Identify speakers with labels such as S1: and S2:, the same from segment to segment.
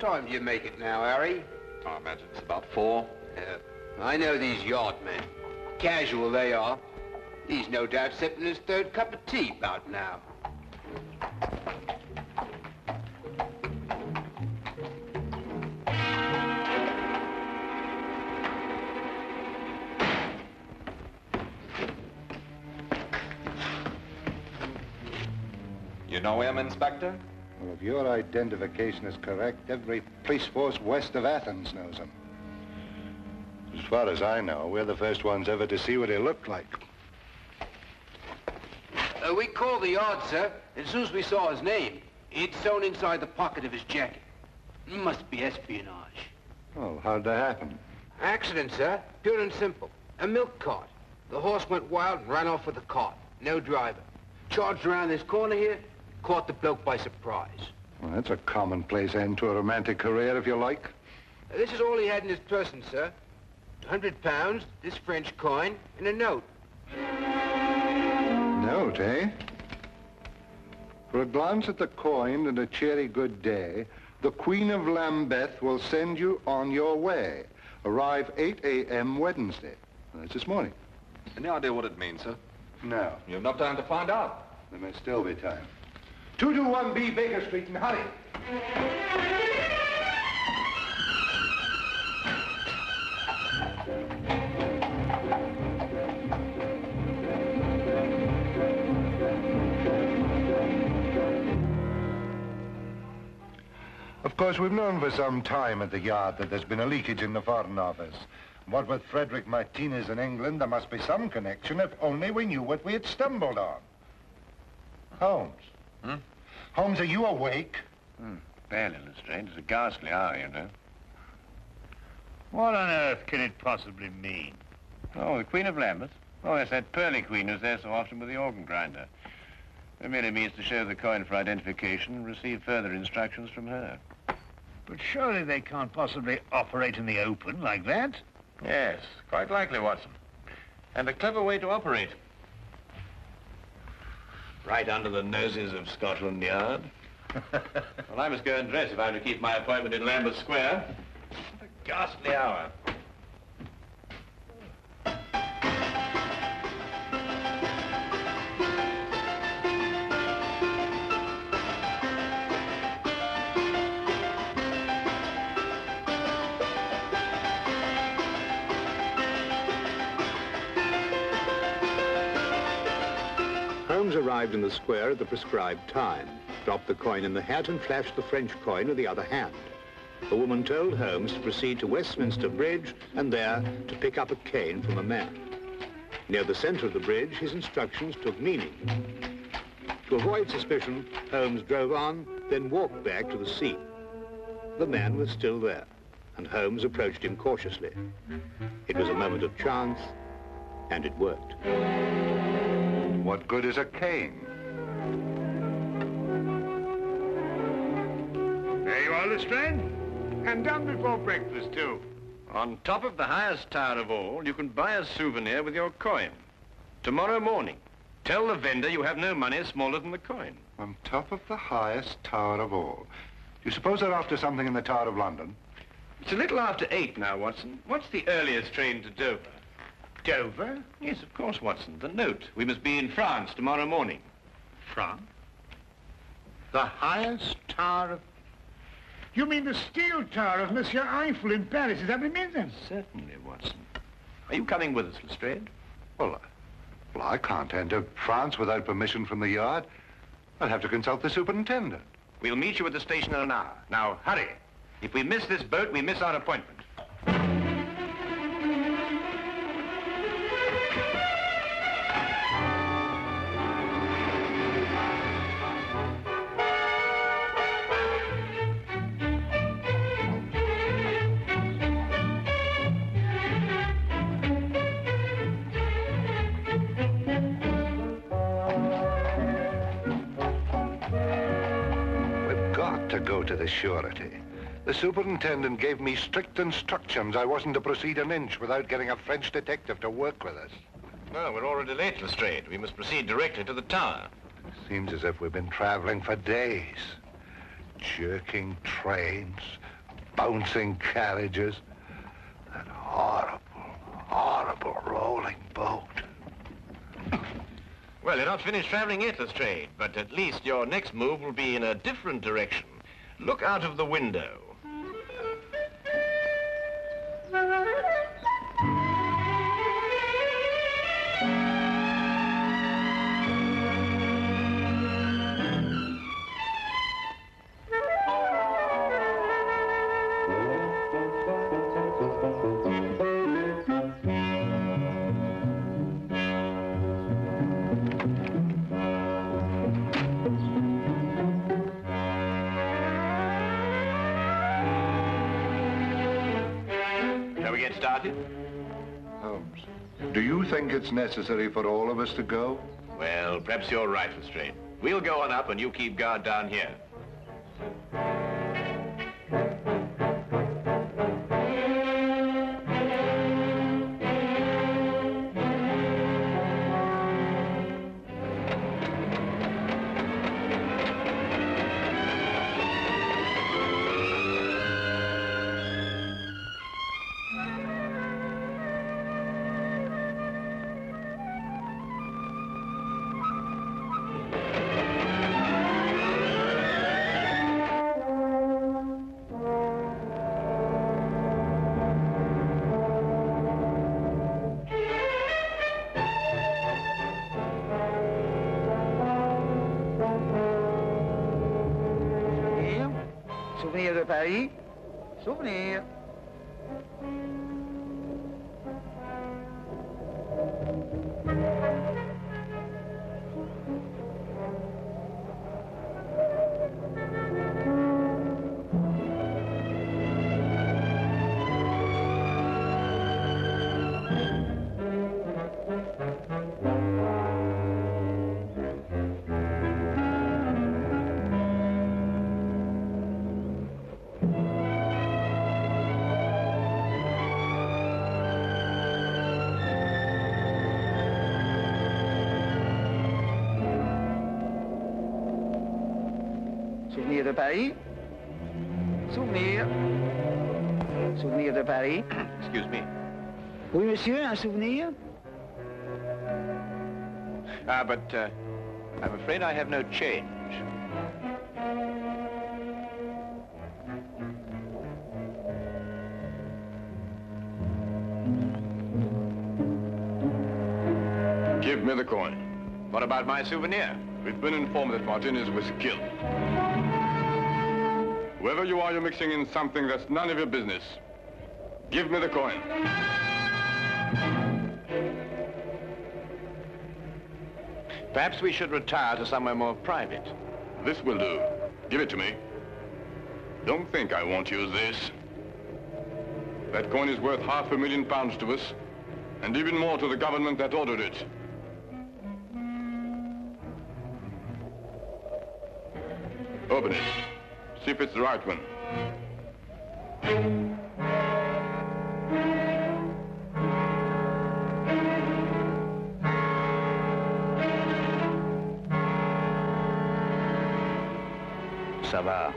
S1: time do you make it now, Harry?
S2: I imagine it's about 4.
S1: I know these yard men. Casual they are. He's no doubt sipping his 3rd cup of tea about now.
S2: You know him, Inspector?
S3: Well, if your identification is correct, every police force west of Athens knows him. As far as I know, we're the first ones ever to see what he looked like.
S1: We called the yard, sir. As soon as we saw his name, he'd sewn inside the pocket of his jacket. Must be espionage.
S3: Well, how'd that happen?
S1: Accident, sir. Pure and simple. A milk cart. The horse went wild and ran off with the cart. No driver. Charged around this corner here, caught the bloke by surprise.
S3: Well, that's a commonplace end to a romantic career, if you like.
S1: This is all he had in his person, sir. £100, this French coin, and a note.
S3: Note, eh? For a glance at the coin and a cheery good day, the Queen of Lambeth will send you on your way. Arrive 8 a.m. Wednesday. That's this morning.
S2: Any idea what it means, sir?
S3: No.
S2: You have enough time to find out.
S3: There may still be time. 221B Baker Street and hurry. Of course, we've known for some time at the Yard that there's been a leakage in the Foreign Office. What with Frederick Martinez in England, there must be some connection, if only we knew what we had stumbled on. Holmes.
S4: Hmm?
S3: Holmes, are you awake?
S4: Barely, Lestrade. It's a ghastly hour, you know.
S5: What on earth can it possibly mean?
S4: Oh, the Queen of Lambeth? Oh, yes, that pearly queen who's there so often with the organ grinder. It merely means to show the coin for identification and receive further instructions from her.
S5: But surely they can't possibly operate in the open like that.
S4: Yes, quite likely, Watson. And a clever way to operate. Right under the noses of Scotland Yard. Well, I must go and dress if I'm to keep my appointment in Lambeth Square. What a ghastly hour.
S6: Holmes arrived in the square at the prescribed time, dropped the coin in the hat and flashed the French coin with the other hand. The woman told Holmes to proceed to Westminster Bridge and there to pick up a cane from a man. Near the center of the bridge, his instructions took meaning. To avoid suspicion, Holmes drove on, then walked back to the scene. The man was still there, and Holmes approached him cautiously. It was a moment of chance, and it worked.
S3: What good is a cane?
S5: There you are, Lestrade. And done before breakfast, too.
S4: On top of the highest tower of all, you can buy a souvenir with your coin. Tomorrow morning, tell the vendor you have no money smaller than the coin.
S3: On top of the highest tower of all. You suppose they're after something in the Tower of London?
S4: It's a little after 8 now, Watson. What's the earliest train to Dover?
S5: Dover?
S4: Yes, of course, Watson. The note. We must be in France tomorrow morning.
S5: France? The highest tower of... You mean the steel tower of Monsieur Eiffel in Paris? Is that what it means, then?
S4: Certainly, Watson. Are you coming with us, Lestrade?
S3: Well, I can't enter France without permission from the Yard. I'll have to consult the superintendent.
S4: We'll meet you at the station in an hour. Now, hurry. If we miss this boat, we miss our appointment.
S3: Go to the surety. The superintendent gave me strict instructions I wasn't to proceed an inch without getting a French detective to work with us.
S4: No, we're already late, Lestrade. We must proceed directly to the tower.
S3: Seems as if we've been traveling for days. Jerking trains, bouncing carriages. That horrible, horrible rolling boat.
S4: Well, you're not finished traveling yet, Lestrade, but at least your next move will be in a different direction. Look out of the window. Started?
S3: Holmes, do you think it's necessary for all of us to go?
S4: Well, perhaps you're right, Lestrade. We'll go on up and you keep guard down here.
S7: Souvenir de Paris. Souvenir. Souvenir de Paris. Souvenir. Souvenir de Paris.
S4: Excuse me.
S7: Oui, monsieur, un souvenir?
S4: But I'm afraid I have no change.
S8: Give me the coin.
S4: What about my souvenir?
S8: We've been informed that Martinez was killed. Whoever you are, you're mixing in something that's none of your business. Give me the coin.
S4: Perhaps we should retire to somewhere more private.
S8: This will do. Give it to me. Don't think I won't use this. That coin is worth £500,000 to us, and even more to the government that ordered it. Open it. See if it's the right one.
S7: Ça va.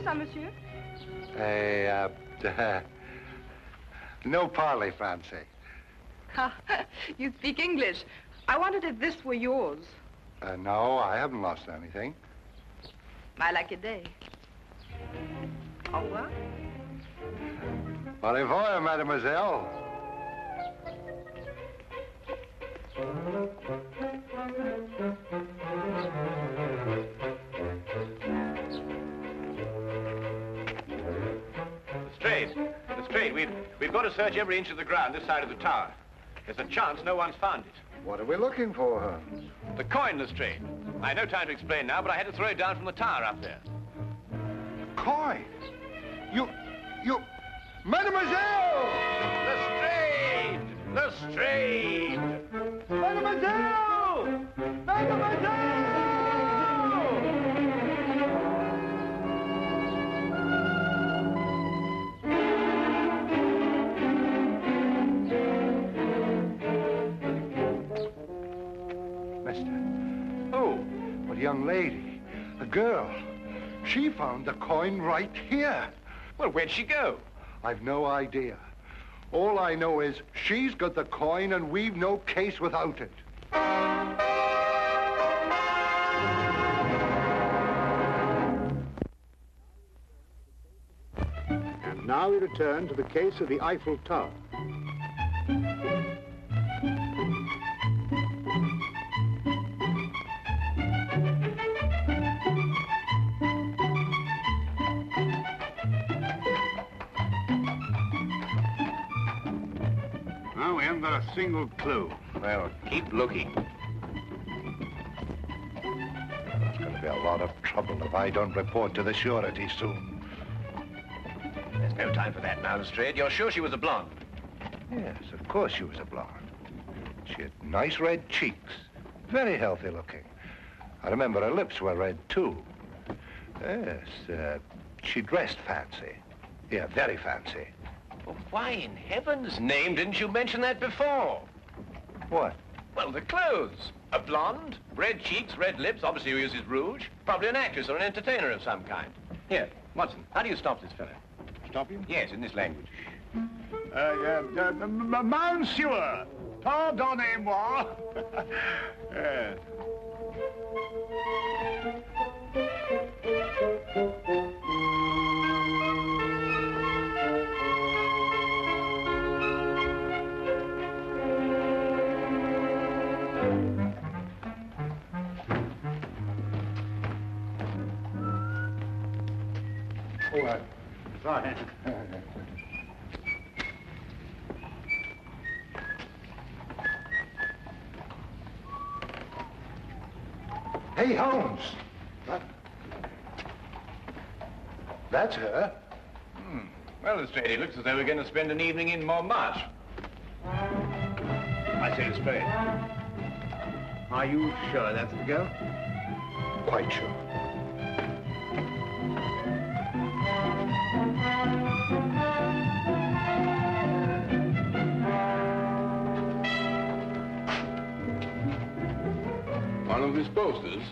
S9: ça, monsieur?
S3: No parley, fancy.
S9: Ah, you speak English. I wondered if this were yours.
S3: No, I haven't lost anything.
S9: I like your day. Au revoir.
S3: Au revoir, mademoiselle.
S4: Lestrade, we've got to search every inch of the ground this side of the tower. There's a chance no one's found it.
S3: What are we looking for, Holmes?
S4: The coin, Lestrade. I have no time to explain now, but I had to throw it down from the tower up there.
S3: Coin? You... Mademoiselle!
S4: Lestrade! Lestrade!
S3: Mademoiselle! Mademoiselle! A young lady, a girl. She found the coin right here.
S4: Well, where'd she go?
S3: I've no idea. All I know is she's got the coin and we've no case without it.
S6: And now we return to the case of the Eiffel Tower.
S5: We haven't got a single clue.
S4: Well, keep looking.
S3: It's going to be a lot of trouble if I don't report to the surety soon.
S4: There's no time for that now, Lestrade. You're sure she was a blonde?
S3: Yes, of course she was a blonde. She had nice red cheeks. Very healthy looking. I remember her lips were red, too. Yes, she dressed fancy. Yeah, very fancy.
S4: Well, why in heaven's name didn't you mention that before?
S3: What?
S4: Well, the clothes. A blonde, red cheeks, red lips, obviously who uses rouge. Probably an actress or an entertainer of some kind. Here, Watson, how do you stop this fellow?
S5: Stop him?
S4: Yes, in this language.
S5: Monsieur, pardonnez-moi. Yes.
S3: Right. Hey, Holmes. What? That's her.
S4: Well, Lestrade, it looks as though we're going to spend an evening in Montmartre. I say, Lestrade, are you sure that's the girl?
S3: Quite sure.
S8: One of these posters.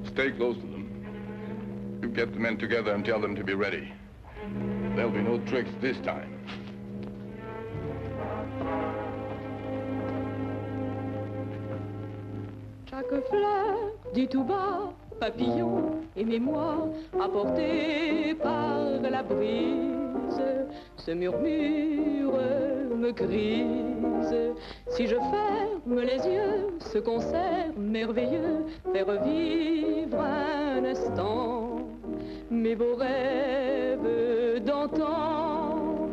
S8: Stay close to them. You get the men together and tell them to be ready. There'll be no tricks this time.
S10: Chaque fleur dit tout bas, papillon, aimez-moi, apporté par la brise, ce murmure me grise. Si je ferme les yeux, ce concert merveilleux fait revivre un instant mes beaux rêves d'antan.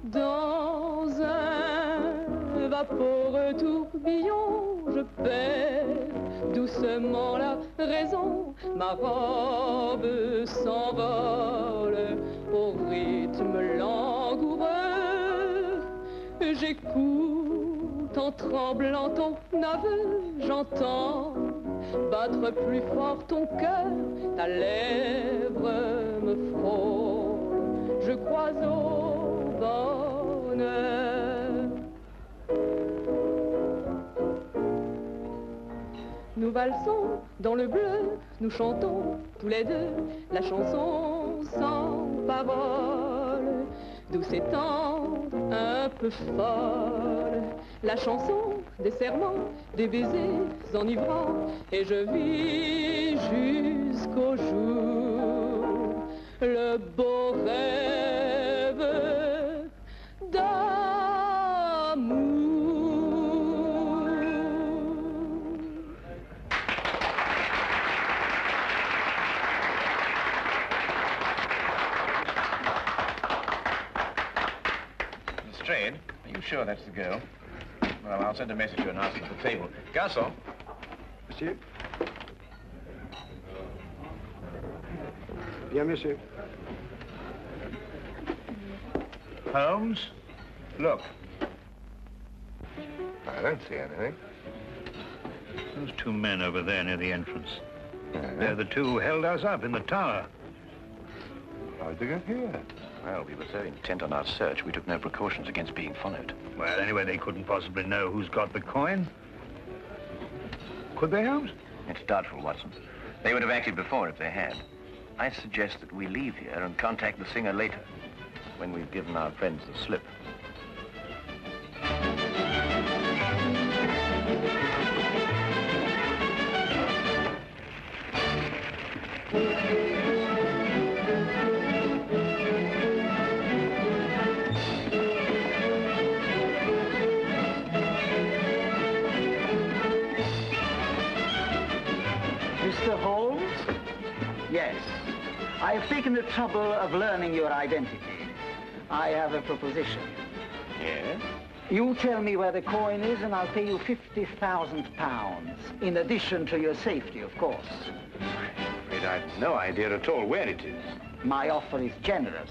S10: Dans un vaporeux tourbillon, je perds doucement la raison. Ma robe s'envole au rythme langoureux. J'écoute en tremblant ton aveu, j'entends battre plus fort ton cœur, ta lèvre me frôle, je crois au bonheur. Nous valsons dans le bleu, nous chantons tous les deux la chanson sans parole, douce et tendre, un peu folle, la chanson des serments, des baisers enivrants, et je vis jusqu'au jour le beau rêve d'amour.
S4: Are you sure that's the girl? Well, I'll send a message to her and ask her at the table. Garçon.
S11: Monsieur. Bien, monsieur.
S4: Holmes, look.
S3: I don't see anything.
S12: Those two men over there near the entrance. They're the two who held us up in the tower.
S3: How'd they get here?
S4: Well, we were so intent on our search, we took no precautions against being followed.
S12: Well, anyway, they couldn't possibly know who's got the coin. Could they, Holmes?
S4: It's doubtful, Watson. They would have acted before if they had. I suggest that we leave here and contact the singer later, when we've given our friends the slip.
S7: Mr. Holmes? Yes. I have taken the trouble of learning your identity. I have a proposition.
S4: Yes?
S7: You tell me where the coin is and I'll pay you £50,000. In addition to your safety, of course.
S4: I'm afraid I've no idea at all where it is.
S7: My offer is generous.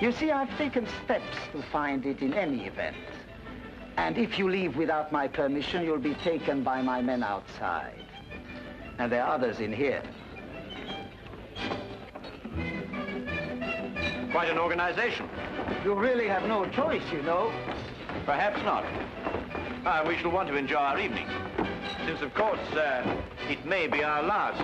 S7: You see, I've taken steps to find it in any event. And if you leave without my permission, you'll be taken by my men outside. And there are others in here.
S4: Quite an organization.
S7: You really have no choice, you know.
S4: Perhaps not. We shall want to enjoy our evening, since, of course, it may be our last.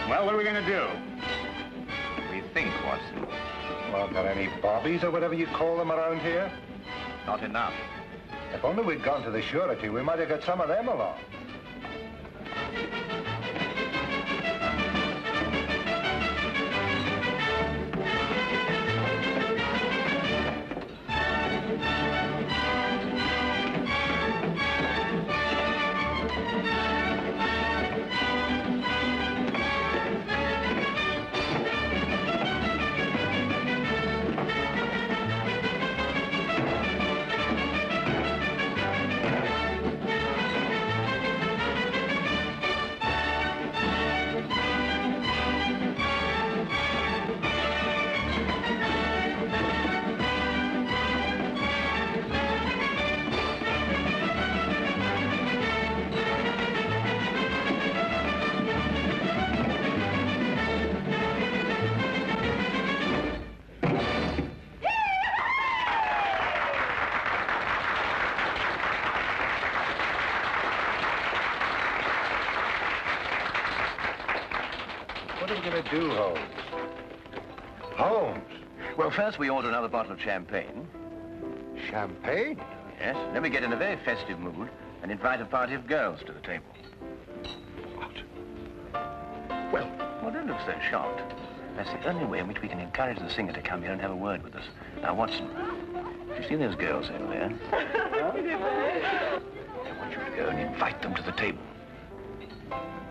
S12: Well, what are we going to do?
S4: We think, Watson.
S3: Well, got any bobbies or whatever you call them around here?
S4: Not enough.
S3: If only we'd gone to the surety, we might have got some of them along. What are we going to do, Holmes? Holmes?
S4: Well, first we order another bottle of champagne.
S3: Champagne?
S4: Yes. Then we get in a very festive mood and invite a party of girls to the table.
S3: What?
S4: Well, don't look so shocked. That's the only way in which we can encourage the singer to come here and have a word with us. Now, Watson, do you see those girls over there? I want you to go and invite them to the table.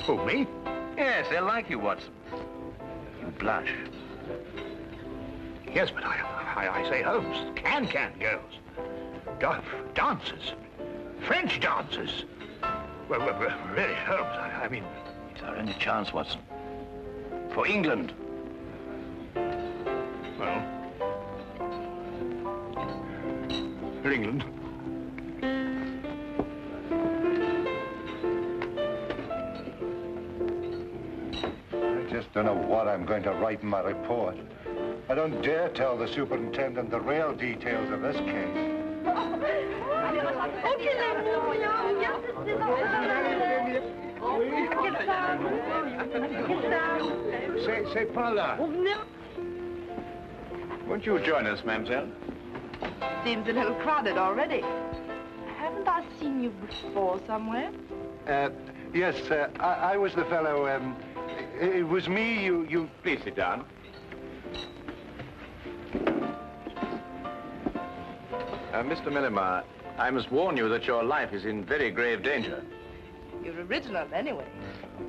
S12: Who, me?
S4: Yes, they'll like you, Watson. You blush.
S12: Yes, but I say, Holmes, can girls. Dancers. French dancers. Well, really, Holmes, I mean...
S4: It's our only chance, Watson. For England.
S12: Well... For England.
S3: I just don't know what I'm going to write in my report. I don't dare tell the superintendent the real details of this case.
S12: C'est pas là.
S4: Won't you join us, mademoiselle?
S9: Seems a little crowded already. Haven't I seen you before somewhere?
S3: Yes, I was the fellow, it was me, you...
S4: Please sit down. Mr. Millimar, I must warn you that your life is in very grave danger.
S9: You're original anyway.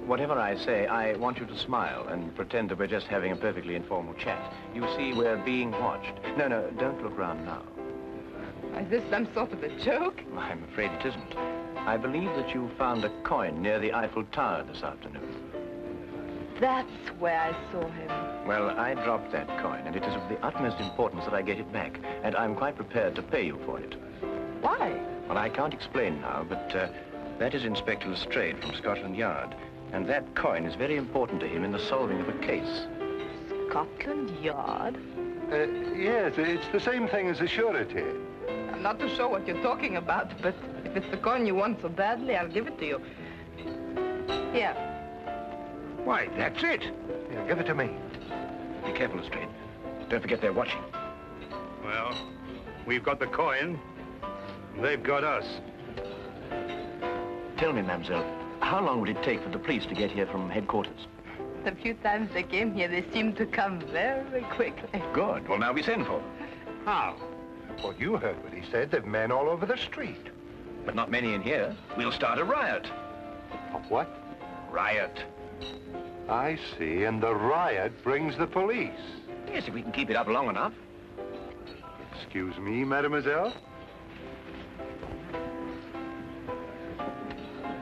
S4: Whatever I say, I want you to smile and pretend that we're just having a perfectly informal chat. You see, we're being watched. No, don't look round now.
S9: Is this some sort of a joke?
S4: I'm afraid it isn't. I believe that you found a coin near the Eiffel Tower this afternoon.
S9: That's where I saw him.
S4: Well, I dropped that coin, and it is of the utmost importance that I get it back, and I'm quite prepared to pay you for it.
S9: Why?
S4: Well, I can't explain now, but that is Inspector Lestrade from Scotland Yard, and that coin is very important to him in the solving of a case.
S9: Scotland Yard?
S3: Yes, it's the same thing as a surety.
S9: I'm not too sure what you're talking about, but if it's the coin you want so badly, I'll give it to you. Here.
S12: Why, that's it.
S3: Yeah, give it to me.
S4: Be careful, Lestrade. Don't forget they're watching.
S12: Well, we've got the coin. They've got us.
S4: Tell me, mademoiselle, how long would it take for the police to get here from headquarters?
S9: The few times they came here, they seemed to come very quickly.
S4: Good. Well, now we send for them.
S12: How?
S3: Well, you heard what he said. There's men all over the street.
S4: But not many in here. We'll start a riot.
S3: A what?
S4: Riot.
S3: I see, and the riot brings the police.
S4: Yes, if we can keep it up long enough.
S3: Excuse me, mademoiselle?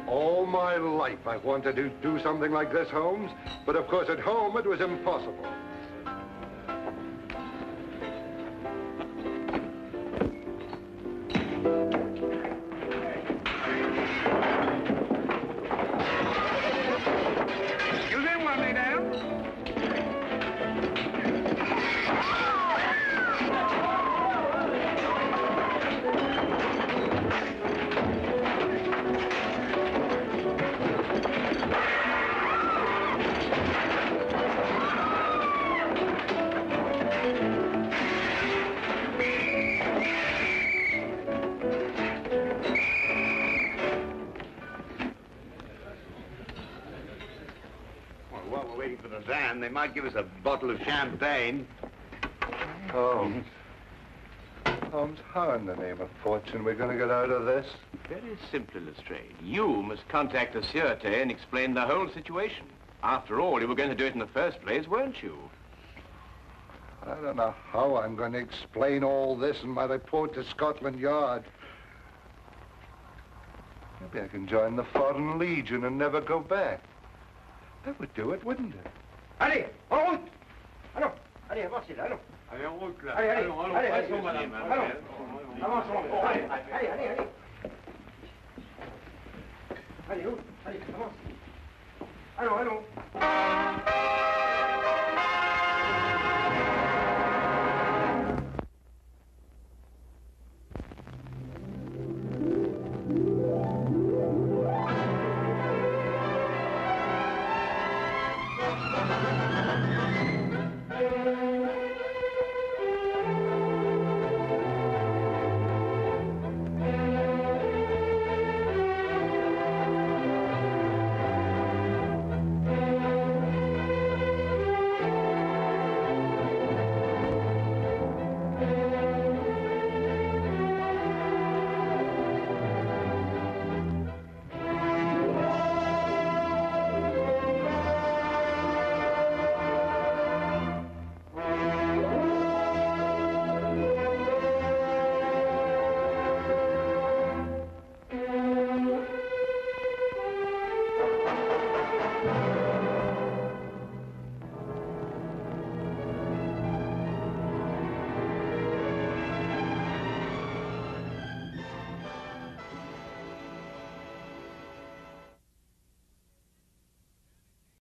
S3: All my life I've wanted to do something like this, Holmes, but of course at home it was impossible.
S12: They might give us a bottle of champagne.
S3: Holmes. Holmes, how in the name of fortune we're going to get out of this?
S4: Very simply, Lestrade. You must contact the Sûreté and explain the whole situation. After all, you were going to do it in the first place, weren't you?
S3: I don't know how I'm going to explain all this in my report to Scotland Yard. Maybe I can join the Foreign Legion and never go back. That would do it, wouldn't it?
S1: Allez, en route! Allons, allez, avancez là, allons.
S8: Allez, en route, là.
S1: Allez, allez,
S8: Allons,
S1: allez, allez,
S8: passons, madame.
S1: allons. Avançons, allez, allez, allez, allez. Allez, où? Allez, avance. Allons, allons.